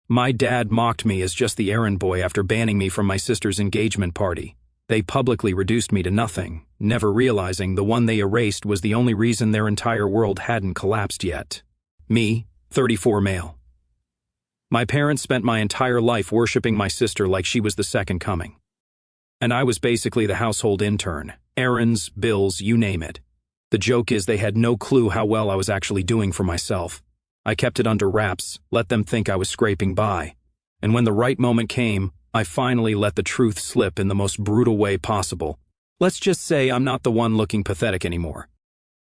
My dad mocked me as just the errand boy after banning me from my sister's engagement party. They publicly reduced me to nothing, never realizing the one they erased was the only reason their entire world hadn't collapsed yet. Me, 34 male. My parents spent my entire life worshiping my sister like she was the second coming. And I was basically the household intern. Errands, bills, you name it. The joke is they had no clue how well I was actually doing for myself. I kept it under wraps, let them think I was scraping by. And when the right moment came, I finally let the truth slip in the most brutal way possible. Let's just say I'm not the one looking pathetic anymore.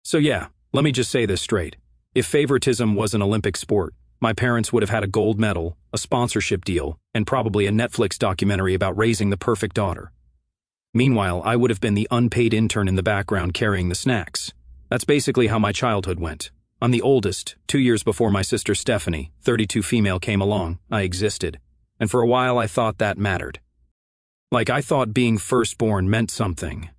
So yeah, let me just say this straight. If favoritism was an Olympic sport, my parents would have had a gold medal, a sponsorship deal, and probably a Netflix documentary about raising the perfect daughter. Meanwhile, I would have been the unpaid intern in the background carrying the snacks. That's basically how my childhood went. I'm the oldest. 2 years before my sister Stephanie, 32 female, came along, I existed. And for a while I thought that mattered. Like I thought being firstborn meant something.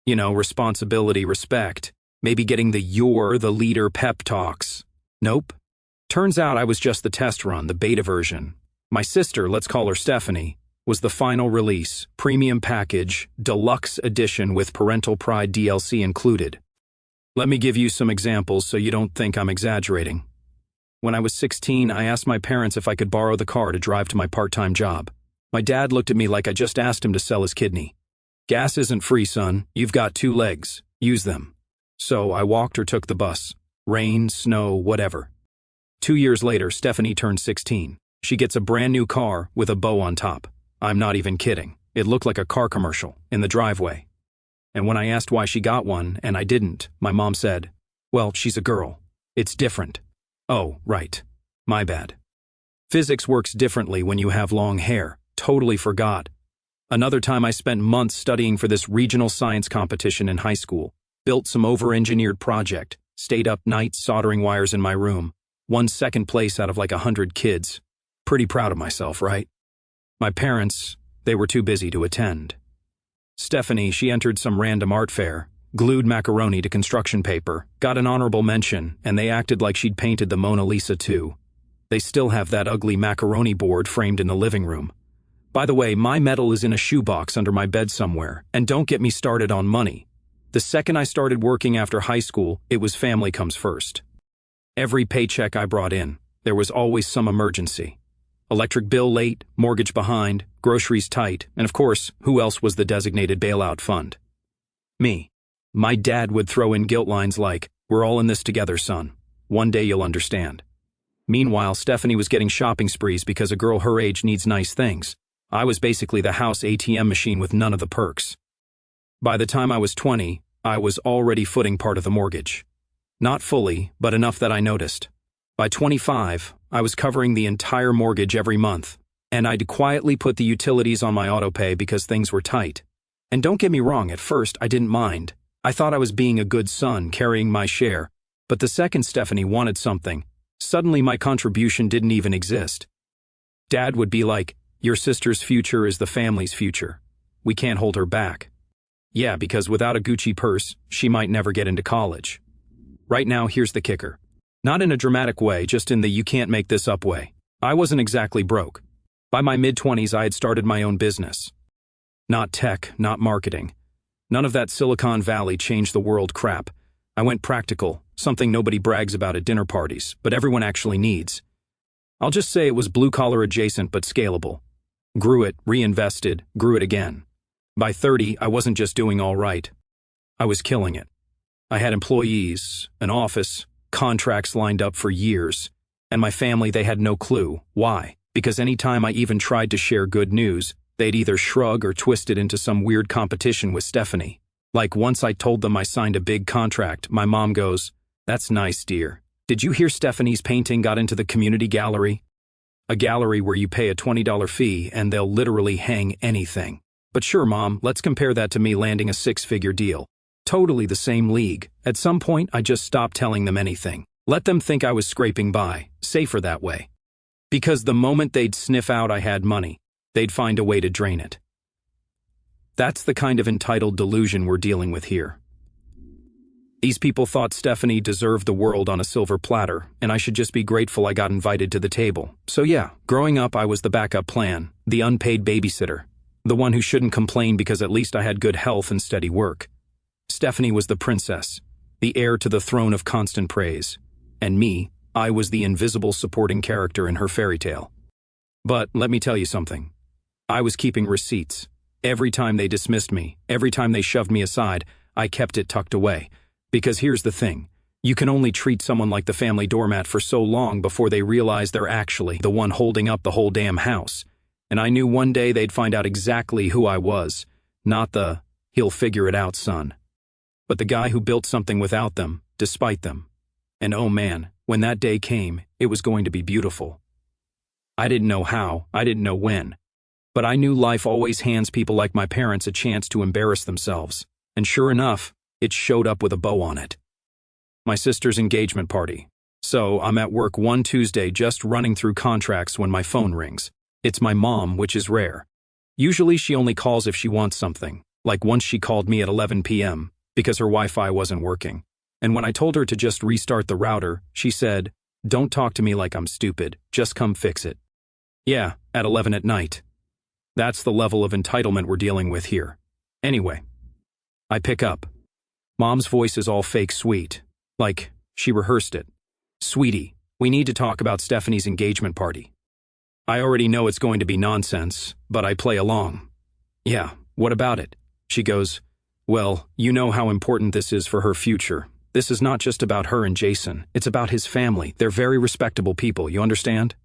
You know, responsibility, respect, maybe getting the "you're the leader" pep talks. Nope. Turns out I was just the test run, the beta version. My sister, let's call her Stephanie, was the final release, premium package, deluxe edition with Parental Pride DLC included. Let me give you some examples so you don't think I'm exaggerating. When I was 16, I asked my parents if I could borrow the car to drive to my part-time job. My dad looked at me like I just asked him to sell his kidney. Gas isn't free, son. You've got 2 legs. Use them. So I walked or took the bus. Rain, snow, whatever. 2 years later, Stephanie turned 16. She gets a brand new car with a bow on top. I'm not even kidding. It looked like a car commercial in the driveway. And when I asked why she got one and I didn't, my mom said, "Well, she's a girl. It's different." Oh, right. My bad. Physics works differently when you have long hair. Totally forgot. Another time I spent months studying for this regional science competition in high school. Built some over-engineered project. Stayed up nights soldering wires in my room. Won second place out of like 100 kids. Pretty proud of myself, right? My parents, they were too busy to attend. Stephanie, she entered some random art fair. Glued macaroni to construction paper, got an honorable mention, and they acted like she'd painted the Mona Lisa too. They still have that ugly macaroni board framed in the living room. By the way, my medal is in a shoebox under my bed somewhere, and don't get me started on money. The second I started working after high school, it was family comes first. Every paycheck I brought in, there was always some emergency. Electric bill late, mortgage behind, groceries tight, and of course, who else was the designated bailout fund? Me. My dad would throw in guilt lines like, "We're all in this together, son. One day you'll understand." Meanwhile, Stephanie was getting shopping sprees because a girl her age needs nice things. I was basically the house ATM machine with none of the perks. By the time I was 20, I was already footing part of the mortgage. Not fully, but enough that I noticed. By 25, I was covering the entire mortgage every month, and I'd quietly put the utilities on my autopay because things were tight. And don't get me wrong, at first I didn't mind. I thought I was being a good son, carrying my share, but the second Stephanie wanted something, suddenly my contribution didn't even exist. Dad would be like, "Your sister's future is the family's future. We can't hold her back." Yeah, because without a Gucci purse, she might never get into college. Right now, here's the kicker. Not in a dramatic way, just in the you can't make this up way. I wasn't exactly broke. By my mid-20s, I had started my own business. Not tech, not marketing. None of that Silicon Valley changed the world crap. I went practical, something nobody brags about at dinner parties, but everyone actually needs. I'll just say it was blue-collar adjacent but scalable. Grew it, reinvested, grew it again. By 30, I wasn't just doing all right. I was killing it. I had employees, an office, contracts lined up for years, and my family, they had no clue. Why? Because any time I even tried to share good news, they'd either shrug or twist it into some weird competition with Stephanie. Like once I told them I signed a big contract, my mom goes, "That's nice, dear. Did you hear Stephanie's painting got into the community gallery?" A gallery where you pay a $20 fee and they'll literally hang anything. But sure, Mom, let's compare that to me landing a 6-figure deal. Totally the same league. At some point, I just stopped telling them anything. Let them think I was scraping by. Safer that way. Because the moment they'd sniff out I had money, they'd find a way to drain it. That's the kind of entitled delusion we're dealing with here. These people thought Stephanie deserved the world on a silver platter, and I should just be grateful I got invited to the table. So yeah, growing up I was the backup plan, the unpaid babysitter, the one who shouldn't complain because at least I had good health and steady work. Stephanie was the princess, the heir to the throne of constant praise. And me, I was the invisible supporting character in her fairy tale. But let me tell you something. I was keeping receipts. Every time they dismissed me, every time they shoved me aside, I kept it tucked away. Because here's the thing. You can only treat someone like the family doormat for so long before they realize they're actually the one holding up the whole damn house. And I knew one day they'd find out exactly who I was, not the, he'll figure it out son. But the guy who built something without them, despite them. And oh man, when that day came, it was going to be beautiful. I didn't know how, I didn't know when. But I knew life always hands people like my parents a chance to embarrass themselves. And sure enough, it showed up with a bow on it. My sister's engagement party. So I'm at work one Tuesday just running through contracts when my phone rings. It's my mom, which is rare. Usually she only calls if she wants something, like once she called me at 11 p.m. because her Wi-Fi wasn't working. And when I told her to just restart the router, she said, "Don't talk to me like I'm stupid, just come fix it." Yeah, at 11 at night. That's the level of entitlement we're dealing with here. Anyway, I pick up. Mom's voice is all fake sweet, like she rehearsed it. "Sweetie, we need to talk about Stephanie's engagement party." I already know it's going to be nonsense, but I play along. "Yeah, what about it?" She goes, "Well, you know how important this is for her future. This is not just about her and Jason, it's about his family. They're very respectable people, you understand?"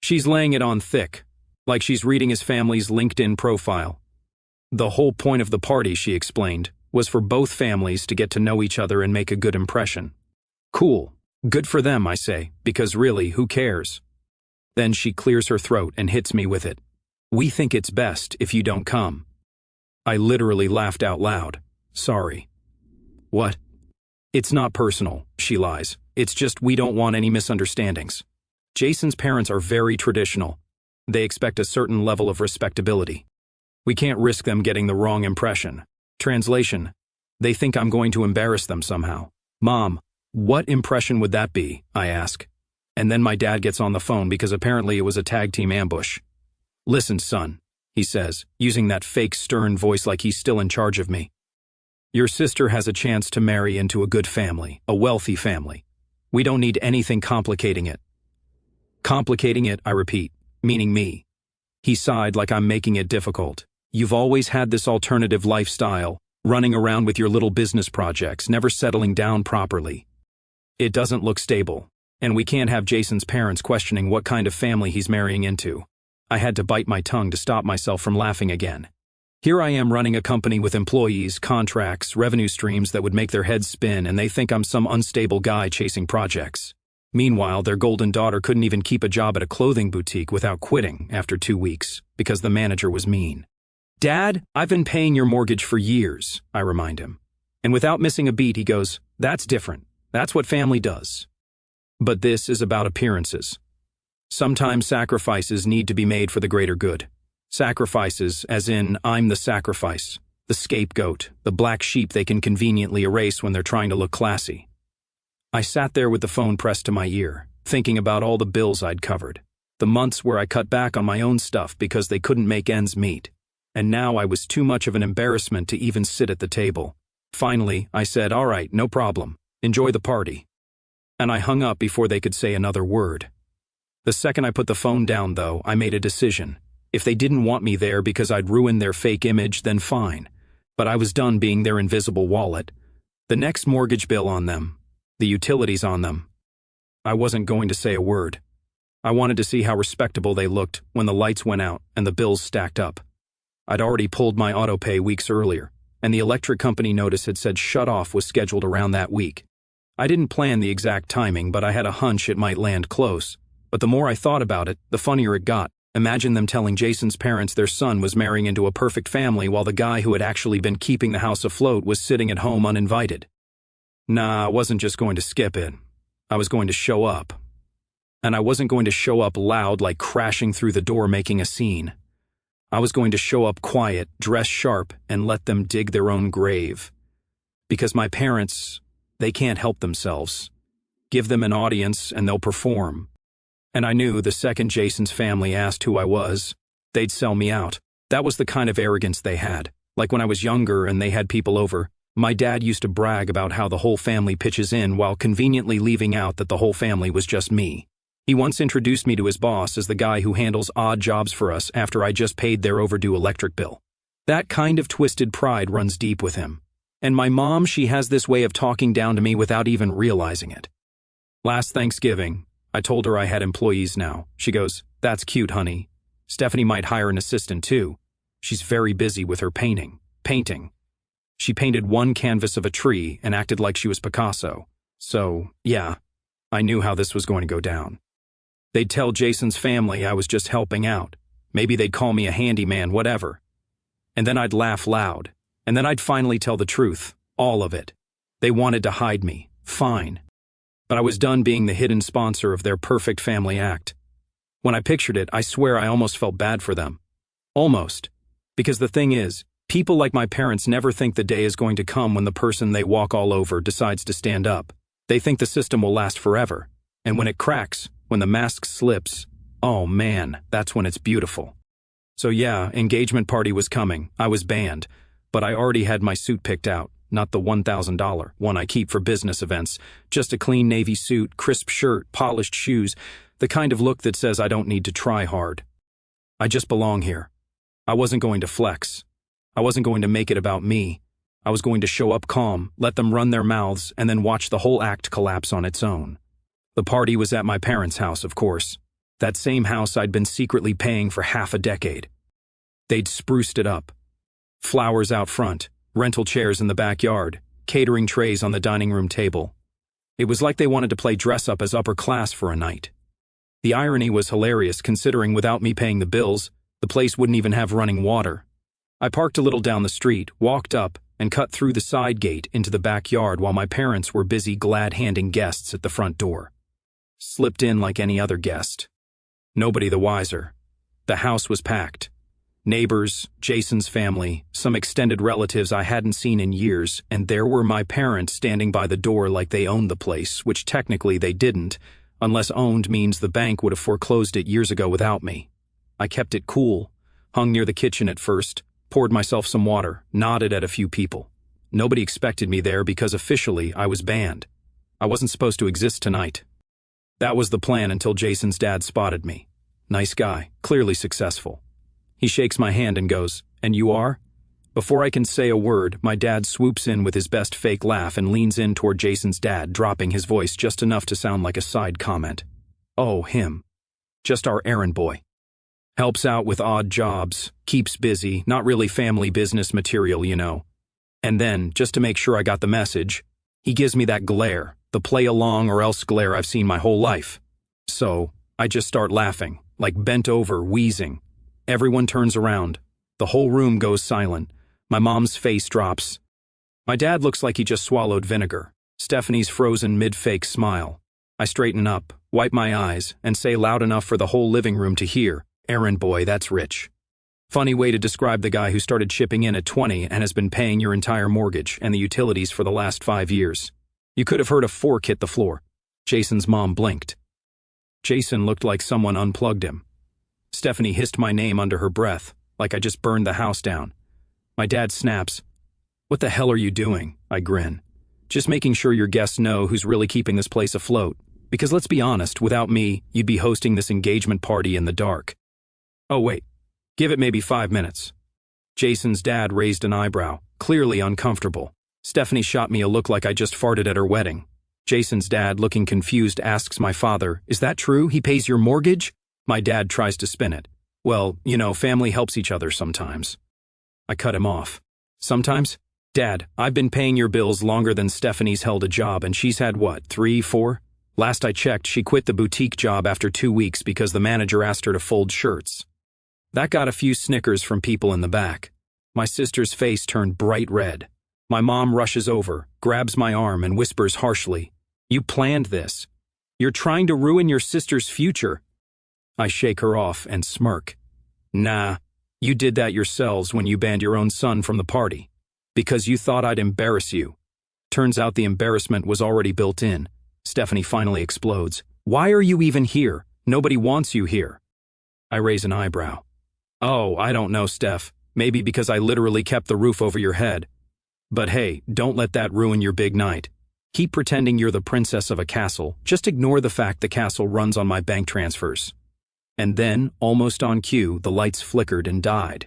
She's laying it on thick, like she's reading his family's LinkedIn profile. The whole point of the party, she explained, was for both families to get to know each other and make a good impression. Cool. Good for them, I say, because really, who cares? Then she clears her throat and hits me with it. "We think it's best if you don't come." I literally laughed out loud. "Sorry." "What?" "It's not personal," she lies. "It's just we don't want any misunderstandings. Jason's parents are very traditional. They expect a certain level of respectability. We can't risk them getting the wrong impression. Translation: they think I'm going to embarrass them somehow. Mom, what impression would that be? I ask. And then my dad gets on the phone because apparently it was a tag team ambush. "Listen, son," he says, using that fake stern voice like he's still in charge of me. "Your sister has a chance to marry into a good family, a wealthy family. We don't need anything complicating it." Complicating it, I repeat, meaning me. He sighed like I'm making it difficult. "You've always had this alternative lifestyle, running around with your little business projects, never settling down properly. It doesn't look stable, and we can't have Jason's parents questioning what kind of family he's marrying into." I had to bite my tongue to stop myself from laughing again. Here I am running a company with employees, contracts, revenue streams that would make their heads spin, and they think I'm some unstable guy chasing projects. Meanwhile, their golden daughter couldn't even keep a job at a clothing boutique without quitting after 2 weeks because the manager was mean. "Dad, I've been paying your mortgage for years," I remind him. And without missing a beat, he goes, "That's different. That's what family does." But this is about appearances. Sometimes sacrifices need to be made for the greater good. Sacrifices, as in, I'm the sacrifice, the scapegoat, the black sheep they can conveniently erase when they're trying to look classy. I sat there with the phone pressed to my ear, thinking about all the bills I'd covered, the months where I cut back on my own stuff because they couldn't make ends meet. And now I was too much of an embarrassment to even sit at the table. Finally, I said, "All right, no problem. Enjoy the party." And I hung up before they could say another word. The second I put the phone down, though, I made a decision. If they didn't want me there because I'd ruined their fake image, then fine. But I was done being their invisible wallet. The next mortgage bill on them. The utilities on them. I wasn't going to say a word. I wanted to see how respectable they looked when the lights went out and the bills stacked up. I'd already pulled my auto pay weeks earlier, and the electric company notice had said shut-off was scheduled around that week. I didn't plan the exact timing, but I had a hunch it might land close. But the more I thought about it, the funnier it got. Imagine them telling Jason's parents their son was marrying into a perfect family while the guy who had actually been keeping the house afloat was sitting at home uninvited. Nah, I wasn't just going to skip it. I was going to show up. And I wasn't going to show up loud like crashing through the door making a scene. I was going to show up quiet, dress sharp, and let them dig their own grave. Because my parents, They can't help themselves. Give them an audience and they'll perform. And I knew the second Jason's family asked who I was, they'd sell me out. That was the kind of arrogance they had. Like when I was younger and they had people over, my dad used to brag about how the whole family pitches in while conveniently leaving out that the whole family was just me. He once introduced me to his boss as the guy who handles odd jobs for us after I just paid their overdue electric bill. That kind of twisted pride runs deep with him. And my mom, she has this way of talking down to me without even realizing it. Last Thanksgiving, I told her I had employees now. She goes, "That's cute, honey. Stephanie might hire an assistant too. She's very busy with her painting. She painted one canvas of a tree and acted like she was Picasso. So, yeah, I knew how this was going to go down. They'd tell Jason's family I was just helping out. Maybe they'd call me a handyman, whatever. And then I'd laugh loud. And then I'd finally tell the truth, all of it. They wanted to hide me, fine. But I was done being the hidden sponsor of their perfect family act. When I pictured it, I swear I almost felt bad for them. Almost. Because the thing is, people like my parents never think the day is going to come when the person they walk all over decides to stand up. They think the system will last forever. And when it cracks, when the mask slips, oh man, that's when it's beautiful. So yeah, engagement party was coming. I was banned. But I already had my suit picked out, not the $1,000 one I keep for business events. Just a clean navy suit, crisp shirt, polished shoes, the kind of look that says I don't need to try hard. I just belong here. I wasn't going to flex. I wasn't going to make it about me. I was going to show up calm, let them run their mouths, and then watch the whole act collapse on its own. The party was at my parents' house, of course. That same house I'd been secretly paying for half a decade. They'd spruced it up. Flowers out front, rental chairs in the backyard, catering trays on the dining room table. It was like they wanted to play dress up as upper class for a night. The irony was hilarious considering without me paying the bills, the place wouldn't even have running water. I parked a little down the street, walked up, and cut through the side gate into the backyard while my parents were busy glad-handing guests at the front door. Slipped in like any other guest. Nobody the wiser. The house was packed. Neighbors, Jason's family, some extended relatives I hadn't seen in years, and there were my parents standing by the door like they owned the place, which technically they didn't, unless owned means the bank would have foreclosed it years ago without me. I kept it cool, hung near the kitchen at first, poured myself some water, nodded at a few people. Nobody expected me there because officially I was banned. I wasn't supposed to exist tonight. That was the plan until Jason's dad spotted me. Nice guy, clearly successful. He shakes my hand and goes, "And you are?" Before I can say a word, my dad swoops in with his best fake laugh and leans in toward Jason's dad, dropping his voice just enough to sound like a side comment. "Oh, him. Just our errand boy. Helps out with odd jobs, keeps busy, not really family business material, you know." And then, just to make sure I got the message, he gives me that glare, the play along or else glare I've seen my whole life. So, I just start laughing, like bent over, wheezing. Everyone turns around. The whole room goes silent. My mom's face drops. My dad looks like he just swallowed vinegar. Stephanie's frozen mid-fake smile. I straighten up, wipe my eyes, and say loud enough for the whole living room to hear, "Errand boy, that's rich." Funny way to describe the guy who started chipping in at 20 and has been paying your entire mortgage and the utilities for the last 5 years. You could have heard a fork hit the floor. Jason's mom blinked. Jason looked like someone unplugged him. Stephanie hissed my name under her breath, like I just burned the house down. My dad snaps, "What the hell are you doing?" I grin. "Just making sure your guests know who's really keeping this place afloat. Because let's be honest, without me, you'd be hosting this engagement party in the dark." "Oh wait, give it maybe 5 minutes." Jason's dad raised an eyebrow, clearly uncomfortable. Stephanie shot me a look like I just farted at her wedding. Jason's dad, looking confused, asks my father, "Is that true? He pays your mortgage?" My dad tries to spin it. "Well, you know, family helps each other sometimes." I cut him off. "Sometimes? Dad, I've been paying your bills longer than Stephanie's held a job, and she's had what, 3, 4? Last I checked, she quit the boutique job after 2 weeks because the manager asked her to fold shirts." That got a few snickers from people in the back. My sister's face turned bright red. My mom rushes over, grabs my arm, and whispers harshly, "You planned this. You're trying to ruin your sister's future." I shake her off and smirk. "Nah, you did that yourselves when you banned your own son from the party. Because you thought I'd embarrass you. Turns out the embarrassment was already built in. Stephanie finally explodes. "Why are you even here? Nobody wants you here." I raise an eyebrow. "Oh, I don't know, Steph. Maybe because I literally kept the roof over your head. But hey, don't let that ruin your big night. Keep pretending you're the princess of a castle. Just ignore the fact the castle runs on my bank transfers." And then, almost on cue, the lights flickered and died.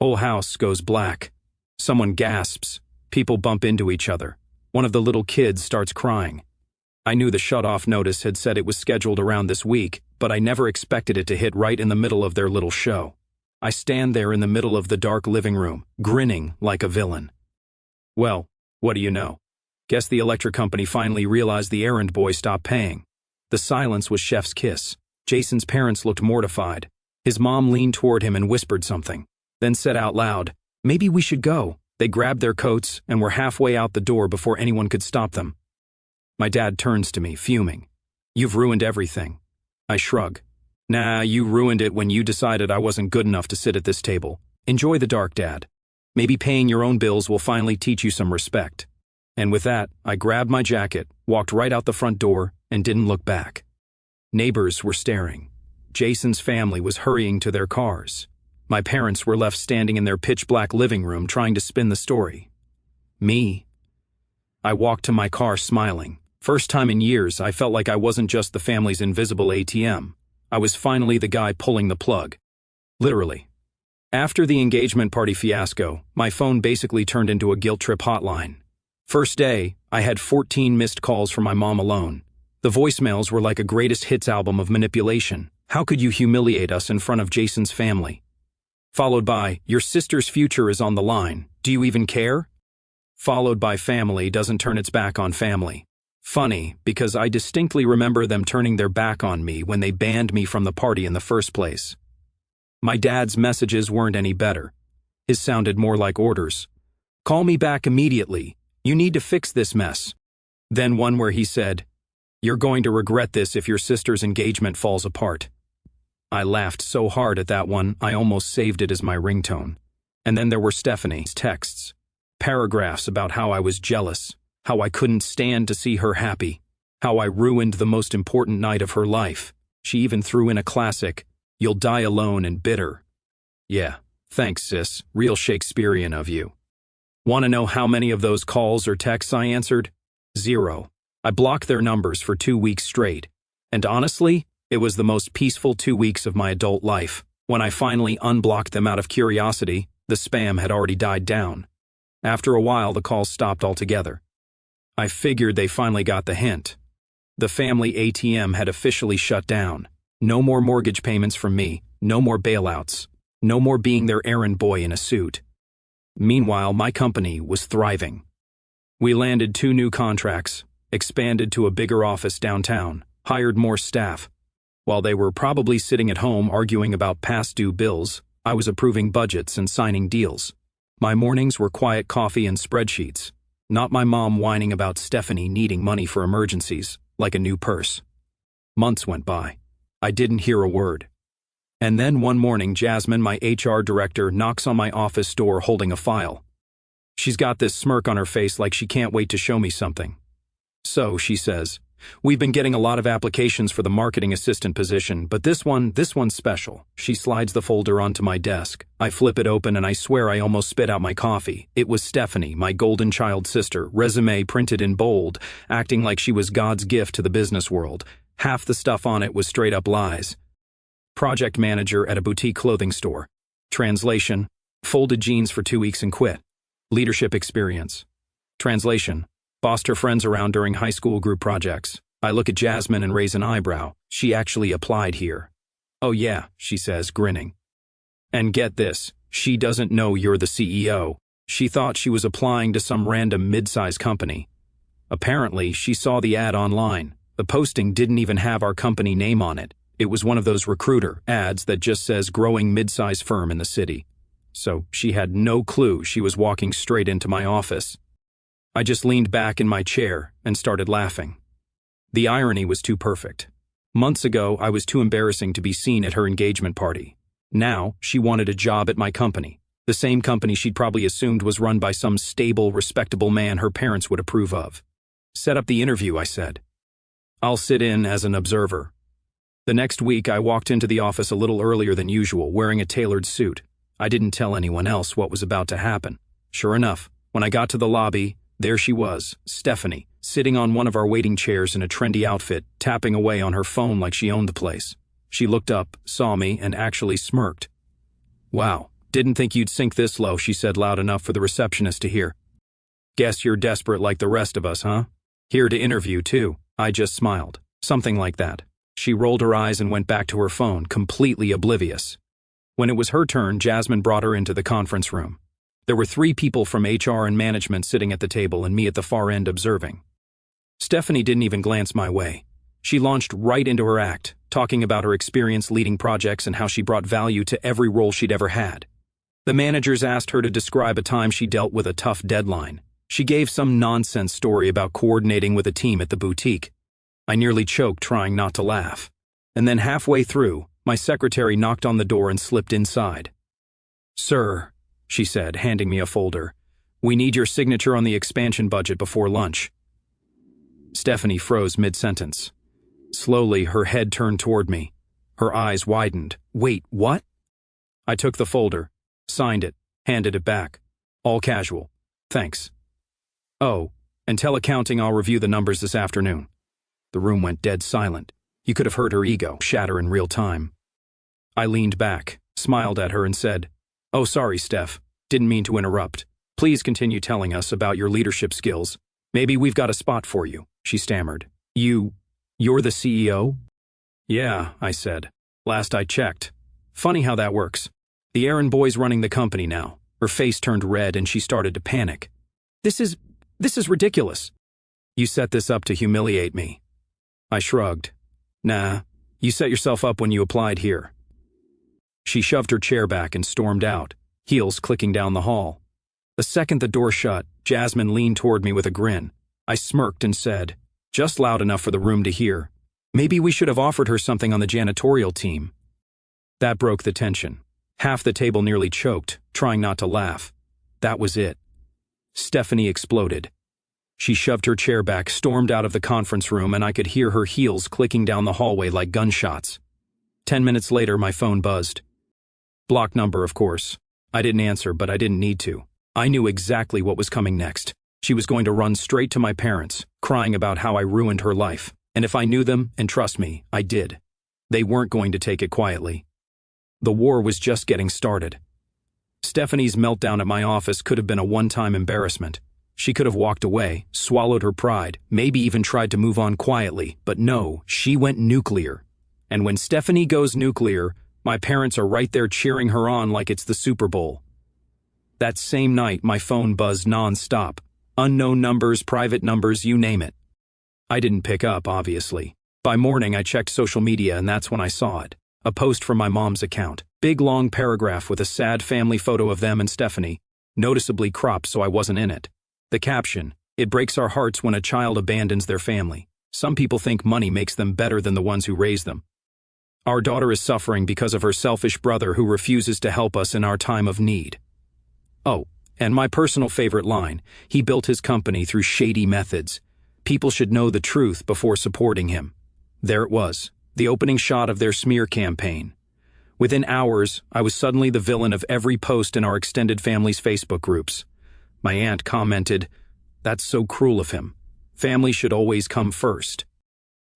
Whole house goes black. Someone gasps. People bump into each other. One of the little kids starts crying. I knew the shut-off notice had said it was scheduled around this week, but I never expected it to hit right in the middle of their little show. I stand there in the middle of the dark living room, grinning like a villain. Well, what do you know? Guess the electric company finally realized the errand boy stopped paying. The silence was chef's kiss. Jason's parents looked mortified. His mom leaned toward him and whispered something, then said out loud, "Maybe we should go." They grabbed their coats and were halfway out the door before anyone could stop them. My dad turns to me, fuming. "You've ruined everything." I shrug. "Nah, you ruined it when you decided I wasn't good enough to sit at this table. Enjoy the dark, Dad. Maybe paying your own bills will finally teach you some respect." And with that, I grabbed my jacket, walked right out the front door, and didn't look back. Neighbors were staring. Jason's family was hurrying to their cars. My parents were left standing in their pitch-black living room trying to spin the story. Me? I walked to my car smiling. First time in years, I felt like I wasn't just the family's invisible ATM. I was finally the guy pulling the plug. Literally. After the engagement party fiasco, my phone basically turned into a guilt trip hotline. First day, I had 14 missed calls from my mom alone. The voicemails were like a greatest hits album of manipulation. How could you humiliate us in front of Jason's family? Followed by, "Your sister's future is on the line. Do you even care?" Followed by, "Family doesn't turn its back on family." Funny, because I distinctly remember them turning their back on me when they banned me from the party in the first place. My dad's messages weren't any better. His sounded more like orders. "Call me back immediately. You need to fix this mess." Then one where he said, "You're going to regret this if your sister's engagement falls apart." I laughed so hard at that one, I almost saved it as my ringtone. And then there were Stephanie's texts. Paragraphs about how I was jealous, how I couldn't stand to see her happy, how I ruined the most important night of her life. She even threw in a classic, "You'll die alone and bitter." Yeah, thanks, sis. Real Shakespearean of you. Want to know how many of those calls or texts I answered? 0. I blocked their numbers for 2 weeks straight. And honestly, it was the most peaceful 2 weeks of my adult life. When I finally unblocked them out of curiosity, the spam had already died down. After a while, the calls stopped altogether. I figured they finally got the hint. The family ATM had officially shut down. No more mortgage payments from me, no more bailouts, no more being their errand boy in a suit. Meanwhile, my company was thriving. We landed 2 new contracts, expanded to a bigger office downtown, hired more staff. While they were probably sitting at home arguing about past due bills, I was approving budgets and signing deals. My mornings were quiet coffee and spreadsheets, not my mom whining about Stephanie needing money for emergencies, like a new purse. Months went by. I didn't hear a word. And then one morning, Jasmine, my HR director, knocks on my office door holding a file. She's got this smirk on her face like she can't wait to show me something. "So," she says, "we've been getting a lot of applications for the marketing assistant position, but this one's special." She slides the folder onto my desk. I flip it open and I swear I almost spit out my coffee. It was Stephanie, my golden child sister, resume printed in bold, acting like she was God's gift to the business world. Half the stuff on it was straight up lies. Project manager at a boutique clothing store. Translation: folded jeans for 2 weeks and quit. Leadership experience. Translation: bossed her friends around during high school group projects. I look at Jasmine and raise an eyebrow. She actually applied here. "Oh yeah," she says, grinning. "And get this, she doesn't know you're the CEO. She thought she was applying to some random mid-size company. Apparently, she saw the ad online. The posting didn't even have our company name on it. It was one of those recruiter ads that just says growing mid-size firm in the city. So she had no clue she was walking straight into my office. I just leaned back in my chair and started laughing. The irony was too perfect. Months ago, I was too embarrassing to be seen at her engagement party. Now, she wanted a job at my company. The same company she'd probably assumed was run by some stable, respectable man her parents would approve of. "Set up the interview," I said. "I'll sit in as an observer." The next week, I walked into the office a little earlier than usual, wearing a tailored suit. I didn't tell anyone else what was about to happen. Sure enough, when I got to the lobby, there she was, Stephanie, sitting on one of our waiting chairs in a trendy outfit, tapping away on her phone like she owned the place. She looked up, saw me, and actually smirked. "Wow, didn't think you'd sink this low," she said loud enough for the receptionist to hear. "Guess you're desperate like the rest of us, huh? Here to interview, too." I just smiled. Something like that. She rolled her eyes and went back to her phone, completely oblivious. When it was her turn, Jasmine brought her into the conference room. There were 3 people from HR and management sitting at the table and me at the far end observing. Stephanie didn't even glance my way. She launched right into her act, talking about her experience leading projects and how she brought value to every role she'd ever had. The managers asked her to describe a time she dealt with a tough deadline. She gave some nonsense story about coordinating with a team at the boutique. I nearly choked trying not to laugh. And then halfway through, my secretary knocked on the door and slipped inside. "Sir," she said, handing me a folder, "we need your signature on the expansion budget before lunch." Stephanie froze mid-sentence. Slowly, her head turned toward me. Her eyes widened. "Wait, what?" I took the folder, signed it, handed it back. All casual. "Thanks." "Oh, and tell accounting I'll review the numbers this afternoon." The room went dead silent. You could have heard her ego shatter in real time. I leaned back, smiled at her and said, "Oh, sorry, Steph. Didn't mean to interrupt. Please continue telling us about your leadership skills. Maybe we've got a spot for you," she stammered. You're the CEO?" "Yeah," I said. "Last I checked. Funny how that works. The errand boy's running the company now." Her face turned red and she started to panic. This is ridiculous. "You set this up to humiliate me." I shrugged. "Nah, you set yourself up when you applied here." She shoved her chair back and stormed out, heels clicking down the hall. The second the door shut, Jasmine leaned toward me with a grin. I smirked and said, just loud enough for the room to hear, "Maybe we should have offered her something on the janitorial team." That broke the tension. Half the table nearly choked, trying not to laugh. That was it. Stephanie exploded. She shoved her chair back, stormed out of the conference room, and I could hear her heels clicking down the hallway like gunshots. 10 minutes later, my phone buzzed. Block number, of course. I didn't answer, but I didn't need to. I knew exactly what was coming next. She was going to run straight to my parents, crying about how I ruined her life. And if I knew them, and trust me, I did, they weren't going to take it quietly. The war was just getting started. Stephanie's meltdown at my office could have been a one-time embarrassment. She could have walked away, swallowed her pride, maybe even tried to move on quietly, but no, she went nuclear. And when Stephanie goes nuclear, my parents are right there cheering her on like it's the Super Bowl. That same night, my phone buzzed non-stop. Unknown numbers, private numbers, you name it. I didn't pick up, obviously. By morning, I checked social media and that's when I saw it. A post from my mom's account. Big long paragraph with a sad family photo of them and Stephanie, noticeably cropped so I wasn't in it. The caption, "It breaks our hearts when a child abandons their family. Some people think money makes them better than the ones who raise them. Our daughter is suffering because of her selfish brother who refuses to help us in our time of need." Oh, and my personal favorite line, "He built his company through shady methods. People should know the truth before supporting him." There it was, the opening shot of their smear campaign. Within hours, I was suddenly the villain of every post in our extended family's Facebook groups. My aunt commented, "That's so cruel of him. Family should always come first."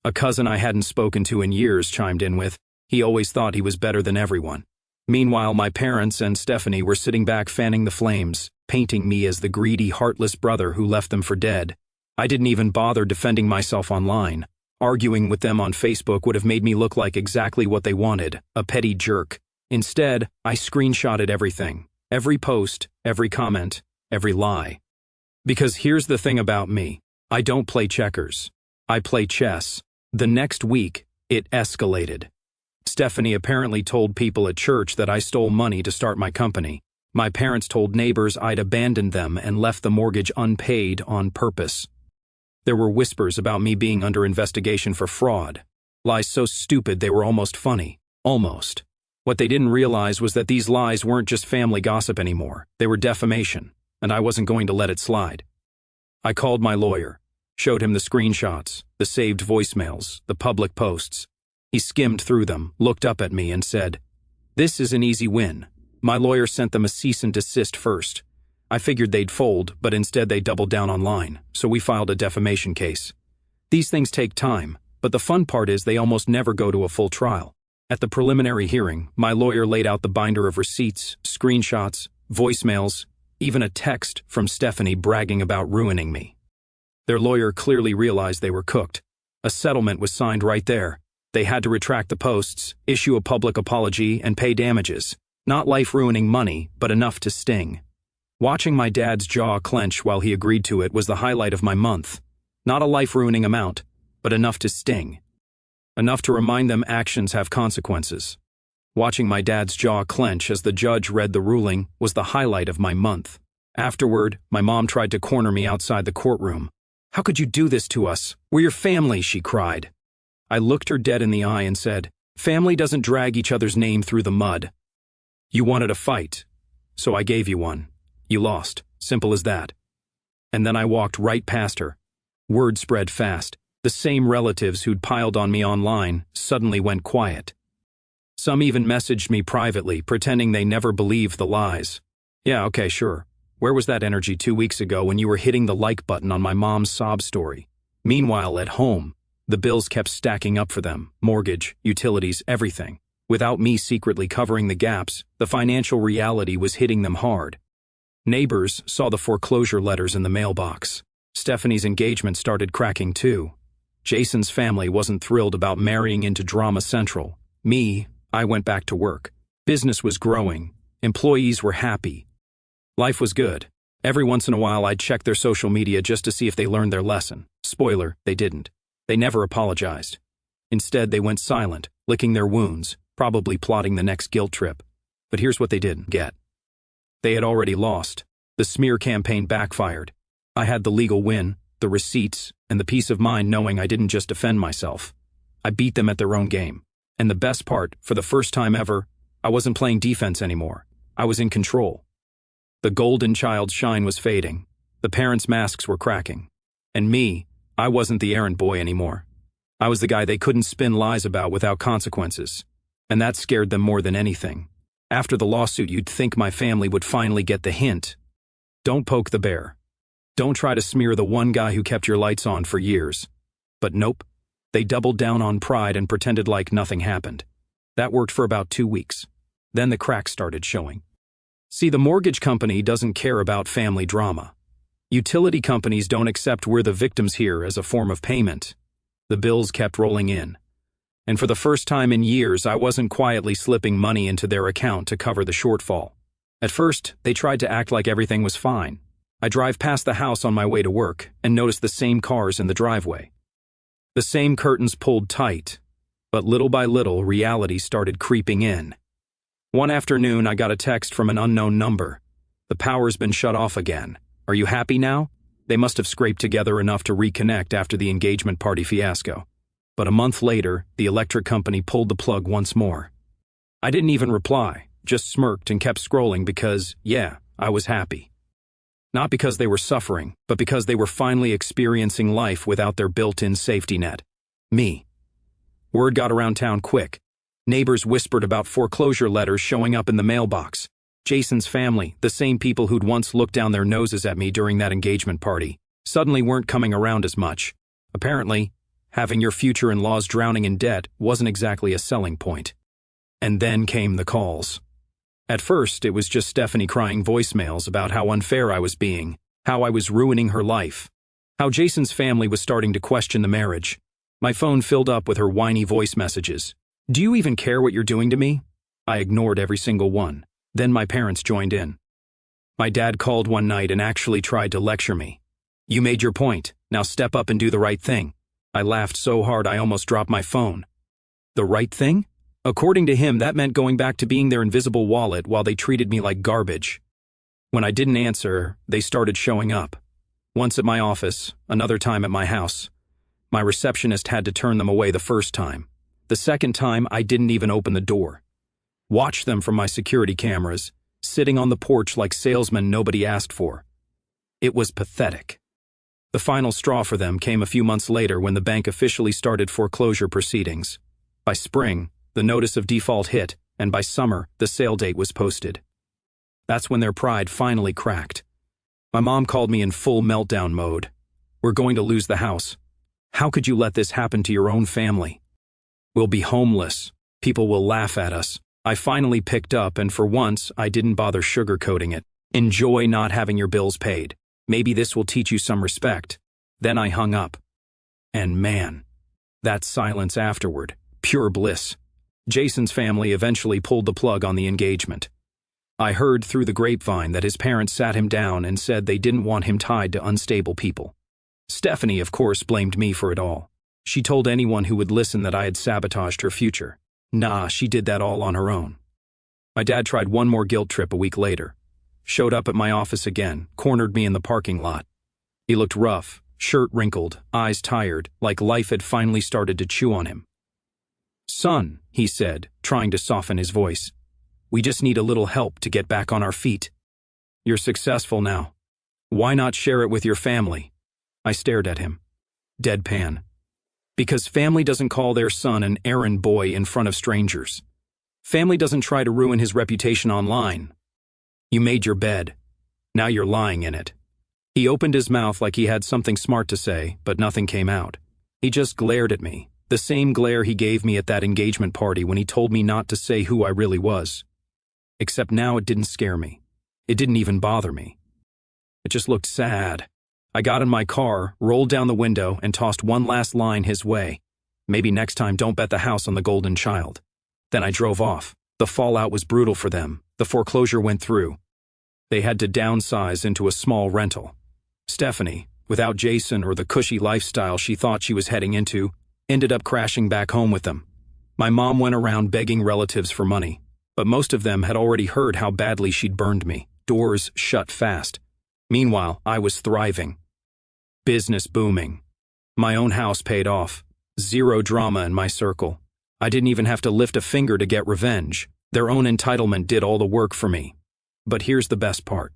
A cousin I hadn't spoken to in years chimed in with, "He always thought he was better than everyone." Meanwhile, my parents and Stephanie were sitting back fanning the flames, painting me as the greedy, heartless brother who left them for dead. I didn't even bother defending myself online. Arguing with them on Facebook would have made me look like exactly what they wanted, a petty jerk. Instead, I screenshotted everything. Every post, every comment, every lie. Because here's the thing about me. I don't play checkers. I play chess. The next week, it escalated. Stephanie apparently told people at church that I stole money to start my company. My parents told neighbors I'd abandoned them and left the mortgage unpaid on purpose. There were whispers about me being under investigation for fraud. Lies so stupid they were almost funny. Almost. What they didn't realize was that these lies weren't just family gossip anymore. They were defamation, and I wasn't going to let it slide. I called my lawyer, showed him the screenshots, the saved voicemails, the public posts. He skimmed through them, looked up at me, and said, "This is an easy win." My lawyer sent them a cease and desist first. I figured they'd fold, but instead they doubled down online, so we filed a defamation case. These things take time, but the fun part is they almost never go to a full trial. At the preliminary hearing, my lawyer laid out the binder of receipts, screenshots, voicemails, even a text from Stephanie bragging about ruining me. Their lawyer clearly realized they were cooked. A settlement was signed right there. They had to retract the posts, issue a public apology, and pay damages. Not life-ruining money, but enough to sting. Watching my dad's jaw clench while he agreed to it was the highlight of my month. Not a life-ruining amount, but enough to sting. Enough to remind them actions have consequences. Watching my dad's jaw clench as the judge read the ruling was the highlight of my month. Afterward, my mom tried to corner me outside the courtroom. "How could you do this to us? We're your family," she cried. I looked her dead in the eye and said, "Family doesn't drag each other's name through the mud. You wanted a fight, so I gave you one. You lost. Simple as that." And then I walked right past her. Word spread fast. The same relatives who'd piled on me online suddenly went quiet. Some even messaged me privately, pretending they never believed the lies. "Yeah, okay, sure. Where was that energy 2 weeks ago when you were hitting the like button on my mom's sob story?" Meanwhile, at home, the bills kept stacking up for them. Mortgage, utilities, everything. Without me secretly covering the gaps, the financial reality was hitting them hard. Neighbors saw the foreclosure letters in the mailbox. Stephanie's engagement started cracking too. Jason's family wasn't thrilled about marrying into Drama Central. Me, I went back to work. Business was growing. Employees were happy. Life was good. Every once in a while I'd check their social media just to see if they learned their lesson. Spoiler, they didn't. They never apologized. Instead, they went silent, licking their wounds, probably plotting the next guilt trip. But here's what they didn't get. They had already lost. The smear campaign backfired. I had the legal win, the receipts, and the peace of mind knowing I didn't just defend myself. I beat them at their own game. And the best part, for the first time ever, I wasn't playing defense anymore. I was in control. The golden child's shine was fading. The parents' masks were cracking. And me, I wasn't the errand boy anymore. I was the guy they couldn't spin lies about without consequences. And that scared them more than anything. After the lawsuit, you'd think my family would finally get the hint. Don't poke the bear. Don't try to smear the one guy who kept your lights on for years. But nope. They doubled down on pride and pretended like nothing happened. That worked for about 2 weeks. Then the cracks started showing. See, the mortgage company doesn't care about family drama. Utility companies don't accept we're the victims here as a form of payment. The bills kept rolling in. And for the first time in years, I wasn't quietly slipping money into their account to cover the shortfall. At first, they tried to act like everything was fine. I drive past the house on my way to work and noticed the same cars in the driveway. The same curtains pulled tight, but little by little, reality started creeping in. One afternoon, I got a text from an unknown number. "The power's been shut off again. Are you happy now?" They must have scraped together enough to reconnect after the engagement party fiasco. But a month later, the electric company pulled the plug once more. I didn't even reply, just smirked and kept scrolling because, yeah, I was happy. Not because they were suffering, but because they were finally experiencing life without their built-in safety net. Me. Word got around town quick. Neighbors whispered about foreclosure letters showing up in the mailbox. Jason's family, the same people who'd once looked down their noses at me during that engagement party, suddenly weren't coming around as much. Apparently, having your future in-laws drowning in debt wasn't exactly a selling point. And then came the calls. At first, it was just Stephanie crying voicemails about how unfair I was being, how I was ruining her life, how Jason's family was starting to question the marriage. My phone filled up with her whiny voice messages. "Do you even care what you're doing to me?" I ignored every single one. Then my parents joined in. My dad called one night and actually tried to lecture me. "You made your point. Now step up and do the right thing." I laughed so hard I almost dropped my phone. The right thing? According to him, that meant going back to being their invisible wallet while they treated me like garbage. When I didn't answer, they started showing up. Once at my office, another time at my house. My receptionist had to turn them away the first time. The second time, I didn't even open the door. Watched them from my security cameras, sitting on the porch like salesmen nobody asked for. It was pathetic. The final straw for them came a few months later when the bank officially started foreclosure proceedings. By spring, the notice of default hit, and by summer, the sale date was posted. That's when their pride finally cracked. My mom called me in full meltdown mode. "We're going to lose the house. How could you let this happen to your own family? We'll be homeless. People will laugh at us." I finally picked up, and for once, I didn't bother sugarcoating it. "Enjoy not having your bills paid. Maybe this will teach you some respect." Then I hung up. And man, that silence afterward, pure bliss. Jason's family eventually pulled the plug on the engagement. I heard through the grapevine that his parents sat him down and said they didn't want him tied to unstable people. Stephanie, of course, blamed me for it all. She told anyone who would listen that I had sabotaged her future. Nah, she did that all on her own. My dad tried one more guilt trip a week later. Showed up at my office again, cornered me in the parking lot. He looked rough, shirt wrinkled, eyes tired, like life had finally started to chew on him. "Son," he said, trying to soften his voice, "we just need a little help to get back on our feet. You're successful now. Why not share it with your family?" I stared at him. Deadpan. Because family doesn't call their son an errand boy in front of strangers. Family doesn't try to ruin his reputation online. You made your bed. Now you're lying in it. He opened his mouth like he had something smart to say, but nothing came out. He just glared at me, the same glare he gave me at that engagement party when he told me not to say who I really was. Except now it didn't scare me. It didn't even bother me. It just looked sad. I got in my car, rolled down the window, and tossed one last line his way. "Maybe next time don't bet the house on the golden child." Then I drove off. The fallout was brutal for them. The foreclosure went through. They had to downsize into a small rental. Stephanie, without Jason or the cushy lifestyle she thought she was heading into, ended up crashing back home with them. My mom went around begging relatives for money, but most of them had already heard how badly she'd burned me. Doors shut fast. Meanwhile, I was thriving. Business booming. My own house paid off. Zero drama in my circle. I didn't even have to lift a finger to get revenge. Their own entitlement did all the work for me. But here's the best part.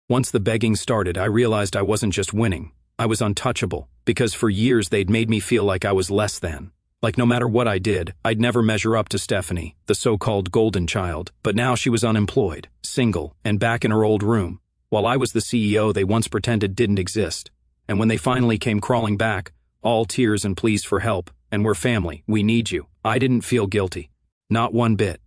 Once the begging started, I realized I wasn't just winning. I was untouchable, because for years they'd made me feel like I was less than. Like no matter what I did, I'd never measure up to Stephanie, the so-called golden child. But now she was unemployed, single, and back in her old room, while I was the CEO they once pretended didn't exist. And when they finally came crawling back, all tears and pleas for help, and "We're family, we need you," I didn't feel guilty. Not one bit.